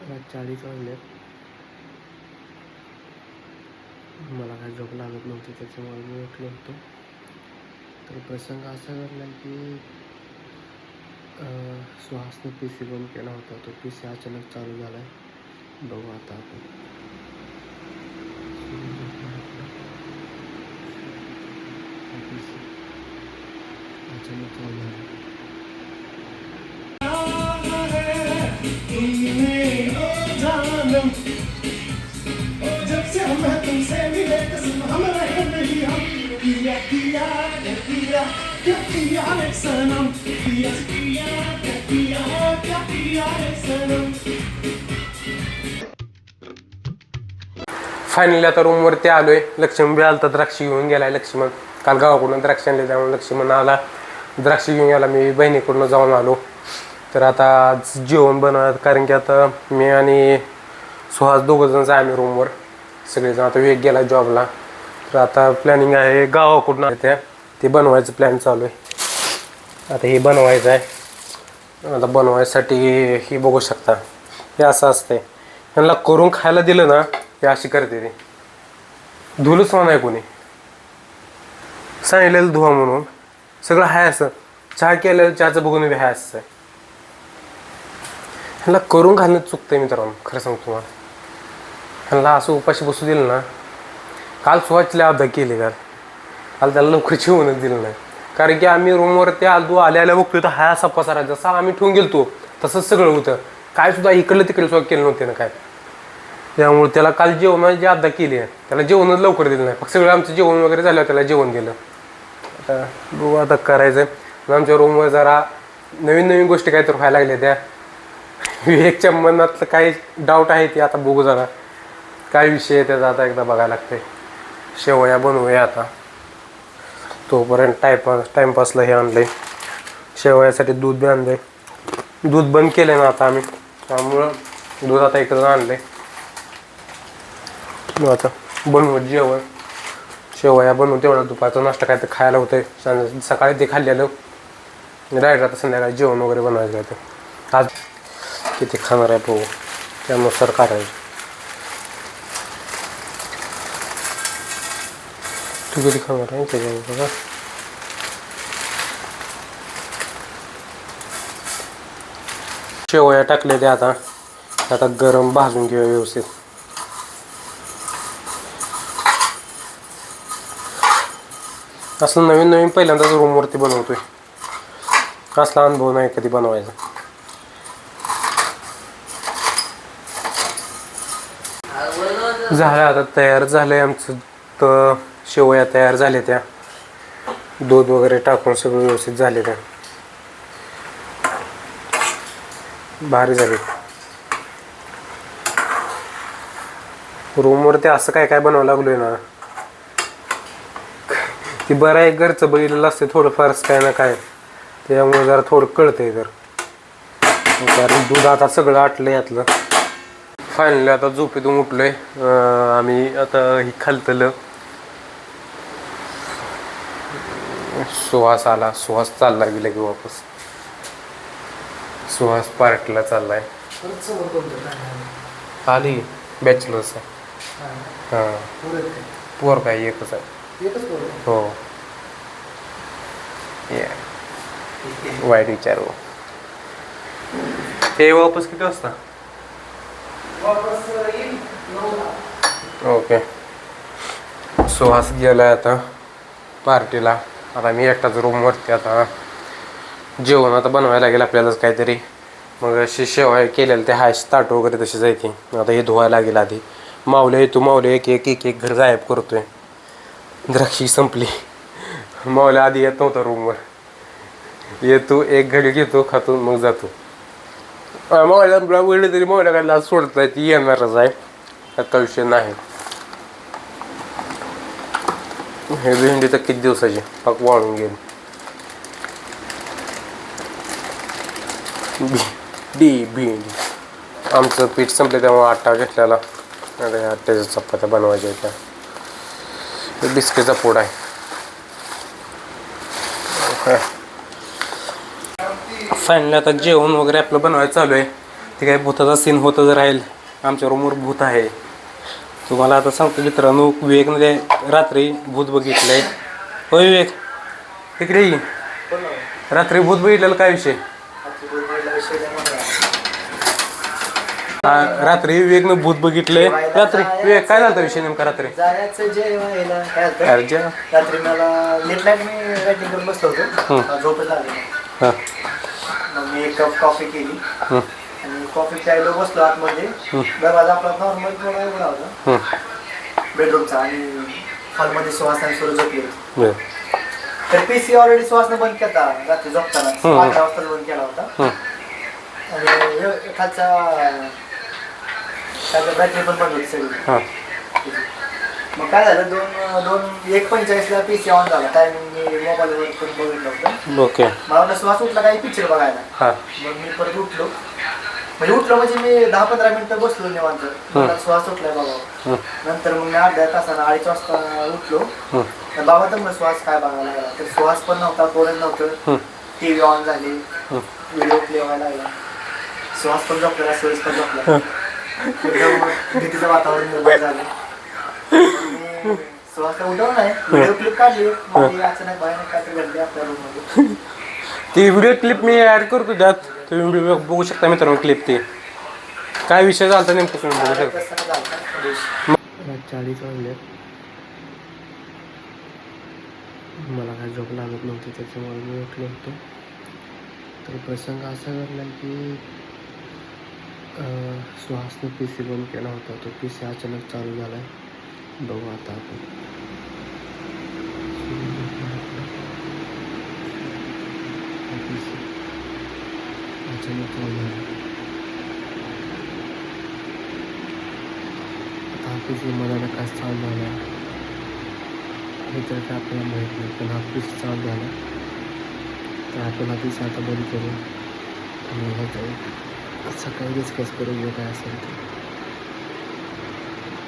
11:40 वाजले. मला काय झोप लागत नव्हती त्याच्यामुळे मी उठलो होतो. तर प्रसंग असा घडला की सुहासने PC बंद केला होता. तो PC अचानक चालू झाला आहे. बघू आता आपण. PC अचानक चालू झाला. फायनली आता रूमवरती आलोय. लक्ष्मण बी आलता, द्राक्ष घेऊन गेलाय. लक्ष्मण काल गावाकडून द्राक्ष आणले, त्यामुळे लक्ष्मण आला, द्राक्ष घेऊन गेला. मी बहिणीकडून जाऊन आलो. तर आता जेवण बनवत, कारण की आता मी आणि सुहास दोघंजणच आहे आम्ही रूमवर. सगळेजण आता वेग गेला जॉबला. तर आता प्लॅनिंग आहे गावाकडून आहे ते बनवायचं प्लॅन चालू आहे. आता हे बनवायचं आहे. आता बनवायसाठी ही बघू शकता, हे असं असतंय. त्यांना करून खायला दिलं ना, हे अशी करते ते. धुलंच नाही कोणी, सांगितलेलं धुवा म्हणून. सगळं हाय असं. चहा केलं, चहाचं बघून बी हाय असं आहे. ह्यांना करून घालणं चुकतंय मित्रांनो, खरं सांगतो तुम्हाला. ह्यांना असं उपाशी बसू दिलं ना. काल सुहासला अब्दा केली. काल त्याला लवकर जेवणच दिलं नाही, कारण की आम्ही रूमवरती आल्या बघतोय तर हा असा पसारा जसा आम्ही ठेवून गेलतो तसंच सगळं होतं. काय सुद्धा इकडलं तिकडे सुद्धा केलं नव्हते ना काय. त्यामुळे त्याला काल जेवणाची अब्दा केली आहे. त्याला जेवणच लवकर दिलं नाही. फक्त सगळं आमचं जेवण वगैरे झालं, त्याला जेवण दिलं. आता बघू आता करायचं आहे. आमच्या रूमवर जरा नवीन नवीन गोष्टी काहीतरी व्हायला लागल्या. त्या विवेकच्या मनातलं काही डाऊट आहे ते आता बघू जरा काय विषय आहे त्याचा. आता एकदा बघायला लागते. शेवया बनवूया आता. तोपर्यंत टाईमपासला हे आणलं आहे. शेवयासाठी दूध बी आणलं आहे. दूध बंद केलं आहे ना आता आम्ही, त्यामुळं दूध आता इकडं आणलं आहे. आता बनवत जेवण. शेवया बनवून तेवढा दुपारचा नाश्ता काय तर खायला होतं. सकाळी ते खाल्लेलं डायरेक्ट आता संध्याकाळी जेवण वगैरे बनवायचं आहे. आज किती खाणार आहे भाऊ, त्यानुसार करायचं. तू किती खाणार आहे त्याच्यावर बघा. शेवया टाकले ते आता गरम भाजून घेऊया व्यवस्थित. असं नवीन नवीन पहिल्यांदाच रूमवरती बनवतोय. असला अनुभव नाही कधी बनवायचा. झालं आता तयार झालंय आमचं. तर शेवया तयार झाल्या, त्या दूध वगैरे टाकून सगळं व्यवस्थित झाले. त्या भारी झाले. रूमवरती असं काय काय बनवावं लागलोय ना, ती बरं आहे. घरचं बघितलेलं असते थोडंफारच काय ना काय, त्यामुळे जरा थोडं कळतंय. कारण दूध आता सगळं आटलं यातलं. फायनली आता झोपेतून उठलोय. आम्ही आता ही खालतलं. सुहास आला. सुहास चालला गेला की वापस. सुहास पार्टीला चाललाय. आली बॅचलर्स आहे. हां पोर काय एकच आहे. हो वाईट विचार. हो ते वापस किती वाजता? ओके. सुहास गेलाय आता पार्टीला. आता मी एकटाच रूमवरती. आता जेवण आता बनवायला लागेल आपल्यालाच काहीतरी. मग अशी शेवया केलेलं ते हाय ताट वगैरे तशी जायची. आता हे धुवायला लागेल आधी. मावले येतो, मावले एक एक एक एक घर गायब करतोय. द्राक्षी संपली. मावल्या आधी येत नव्हता रूमवर. येतो एक घडी घेतो, खातो, मग जातो. मावल्या वेळ तरी मावल्या काय लाज सोडत नाही, ती येणारच आहे. त्याचा विषय नाही. हे भेंडी तर किती दिवसाची पाक वाळून गेली. भेंडी आमचं पीठ संपलं त्यामुळे आटा घेतलेला. आता या आट्याच्या चपात्या बनवायच्या त्या. बिस्किटचा पोड आहे. फायनली आता जेवण वगैरे आपलं बनवायचं चालू आहे. ते काही भूताचा सीन होतच राहील. आमच्या रूमवर भूत आहे. तुम्हाला आता सांगतो मित्रांनो, विवेकने रात्री भूत बघितलंय. होय विवेक, इकडे ये. रात्री भूत बघितलेलं काय विषय? रात्री विवेकनं भूत बघितलंय. रात्री विवेक काय झालं विषय नेमका? रात्री रात्री मला लेट नाईट मी रायटिंग करून बसलो होतो, झोपच लागली. मग मी एक कप कॉफी केली आणि कॉफी प्यायला बसलो आतमध्ये. दरवाजा आपला नॉर्मल थोडा उघडा होता बेडरूमचा आणि हॉलमध्ये सुहासना सुरू झोपली होती. तर पीसी ऑलरेडी सुहासनं बंद केला रात्री झोपताना, 8 वाजता बंद केला होता. आणि खालचा बॅटरी पण बंद होती सगळी. मग काय झालं, 1:45ला पीसी ऑन झाला. टायमिंग मी मोबाईलवर पण बघितलं होतं. ओके. मला श्वास उठला काही पिक्चर बघायला. मग मी परत उठलो. म्हणजे मी 10-15 मिनिटं बसलो निवांत. मला श्वास उठलाय बाबा. नंतर मग मी अर्ध्या तासाला 2:30 वाजता उठलो. बाबा तर मग श्वास काय बघायला लागला. तर श्वास पण नव्हता, कोण नव्हतं. टीव्ही ऑन झाली, व्हिडिओ प्ले व्हायला लागला. श्वास पण झोपला, सोयीस पण झोपला. भीतीचं वातावरण निर्माण झालं. श्वासला उठवलं नाही, व्हिडिओ क्लिप काढली. अचानक भयानक काहीतरी घडले आपल्या रूममध्ये. ती व्हिडिओ क्लिप मी ॲड करतो त्यात. तुम्ही व्हिडिओ बघू शकता मित्रांनो. क्लिप ते काय विषय झाला नेमकं तुम्ही बघू शकता. 40 वाजले. मला काय झोप लागत नव्हती, त्याच्यामुळे मी उठलो होतो. तर प्रसंग असा घडला की सुहासने PC बंद केला होता. तो PC अचानक चालू झाला. बघू आता आपण. अचानक चालू झाला. आता हा PC मला काय चालू झाला हे तर काय आपल्याला माहीत नाही, पण हा PC चालू झाला. तर आपण हा PC आता बंद करू आणि ह्याचं सकाळी डिस्कस करू जे काय असेल ते.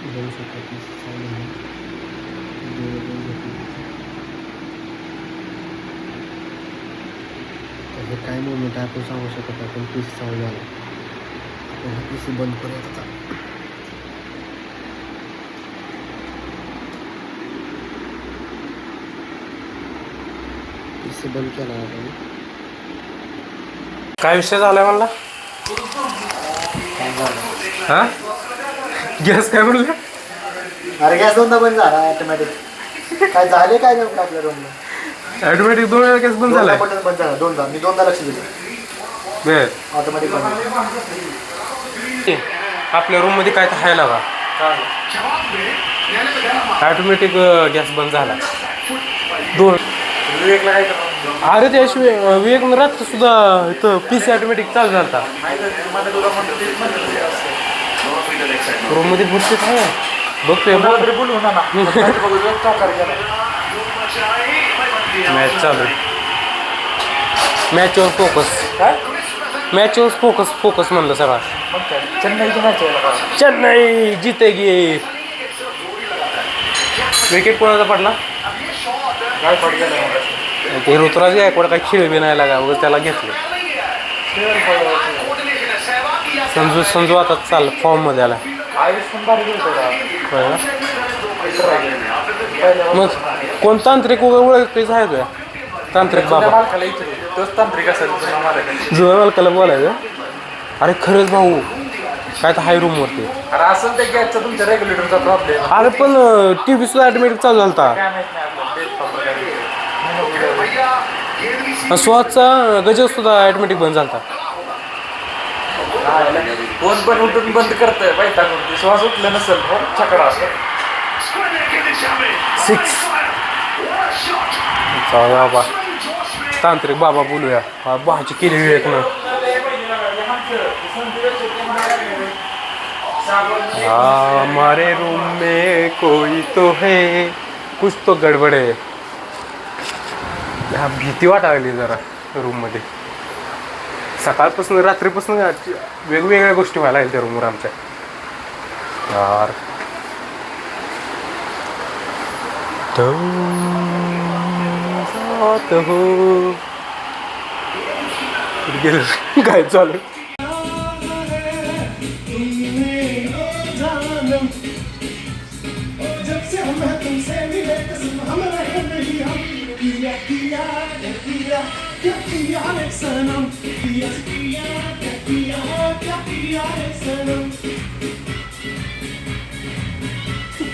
बघू शकता PC चालू झाला. हे काय मोमेंट आहे आपण सांगू शकत नाही, पण PC चालू झाला. आपण हा PC बंद करूयात आता. PC बंद केला आपण. काय विषय झालाय म्हणला? हा, गॅस काय म्हणलं? अरे गॅस 2दा बंद झाला ऑटोमॅटिक. काय झाले काय नेमकं आपल्या रूमला? ऑटोमॅटिक 2 वेळा गॅस बंद झालाय. बंद झाला 2दा. मी 2दा लक्ष दिलं. ऑटोमॅटिक बंद. आपल्या रूम मध्ये काय तर खायला का ऑटोमॅटिक गॅस बंद झाला. 2 विवेकला काय अरे त्याशिवाय विवेक रात्री सुद्धा इथं PC ऑटोमॅटिक चालू झाला. रूम मध्ये भरते काय बघतोय. मॅच चालू. मॅचवर फोकस म्हणलं सगळा. चेन्नईची मॅच आहे. चेन्नई जितेगी. विकेट कोणाचा पडला? काय पडलं ते ऋतुराज गायकवाड काय खेळ बी नाही लागा, उगाच त्याला घेतलं. संजू आता चाल फॉर्म मध्ये आला. मग कोण तांत्रिक ओळखतेच आहे तुझ्या? तांत्रिक बाबा तोच तांत्रिक असेल जुना मालकाला बोलायचं. अरे खरंच भाऊ काय तर हाय रूमवरती. अरे असेल त्या गॅसचा तुमच्या रेग्युलेटरचा प्रॉब्लेम. अरे पण TV सुद्धा ऑटोमॅटिक चालू झालता. श्वासचा गजर सुद्धा ऑटोमॅटिक बंद झालता. कोण पण उठून बंद करतंय बाईटा करून. श्वास उठलं नसेल छकडा असं 6 चालू बाबा. तांत्रिक बाबा बोलूया. भाजी केली विवेकनं. हमारे रूम में कोई तो है, कुछ तो गडबड आहे. भीती वाटायली जरा रूममध्ये. सकाळपासून रात्रीपासून वेगवेगळ्या गोष्टी व्हायला लागल्या त्या रूमवर आमच्या. यार हो काय चालू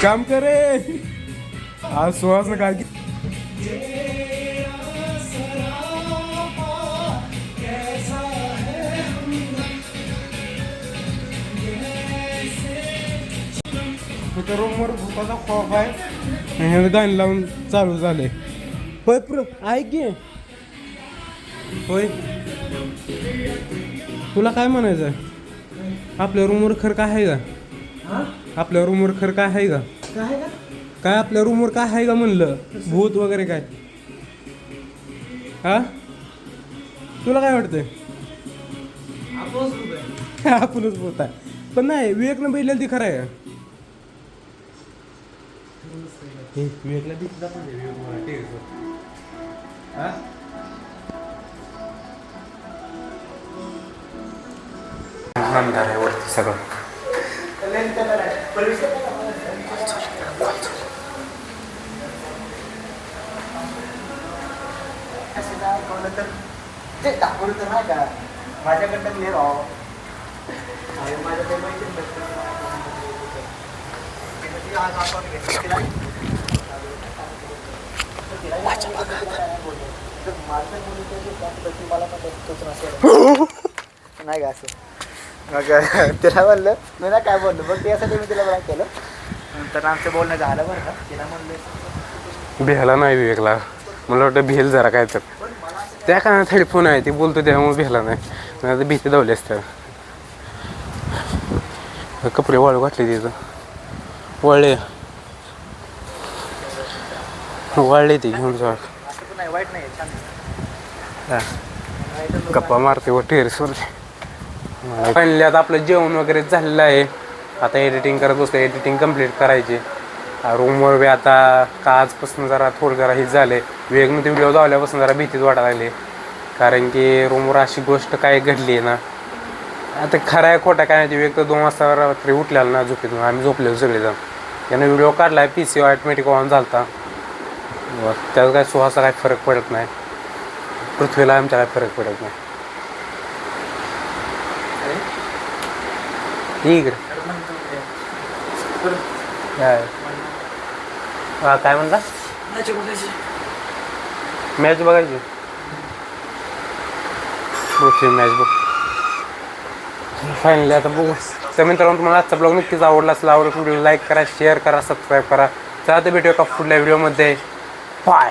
काम करे आज सुहास काय की रूमवर भूकाचा खॉफ आहे गाणं लावून चालू झाले. होय ऐक की होय तुला काय म्हणायचं आपल्या रूमवर खरं काय आहे का? आपल्या रूमवर खरं काय आहे का? काय आपल्या रूमवर काय आहे का म्हणलं भूत वगैरे काय? हा तुला काय वाटतंय? आपणच भूत आहे पण नाही विवेकनं बघितलेलं ती खरं आहे का? विवेकला दिसत अंधार आहे वरती सगळं. ते दाखवलं तर नाही का माझ्याकडनं क्लिअर राहा माझ्या ते नाही का असं मग तिला म्हणलं मी ना काय बोललो मग त्यासाठी मी तिला ब्लॉक केलं. नंतर आमचं बोलणं झालं बरं का तिला म्हणलं भेला नाही विवेकला मला वाटतं भेल जरा काय तर त्या कानात हेडफोन आहे ते बोलतो त्यामुळे भेला नाही भीती धावली असतं. कपडे वाळू घातले तिथं वाळले ते घेऊन जा नाही वाईट नाही छान गप्पा मारते व टेरेसवरती. फायनली आता आपलं जेवण वगैरे झालेलं आहे. आता एडिटिंग करत बसतो एडिटिंग कम्प्लीट करायची. रूमवर बी आता का आजपासून जरा थोडं जरा हे झाले वेगनं ते व्हिडिओ लावल्यापासून जरा भीतीच वाटायला लागली कारण की रूमवर अशी गोष्ट काय घडली आहे ना आता खरं आहे खोटा काय नाही. वेग तर 2 वाजता रात्री उठलेला ना झोपेतून आम्ही झोपलेलो सगळेजण. त्यानं व्हिडिओ काढला आहे PC ऑटोमॅटिक ऑन झाला त्याचा काय सुहासा काय फरक पडत नाही पृथ्वीला आमच्या काय फरक पडत नाही. ठीक आहे काय म्हणता मॅच बघायची पृथ्वी मॅच बघ. फायनली आता बघू तर मित्रांनो तुम्हाला आजचा ब्लॉग नक्कीच आवडला असेल. आवडला व्हिडिओ लाईक करा शेअर करा सबस्क्राईब करा. तर आता भेटूया का पुढल्या व्हिडिओमध्ये. बाय.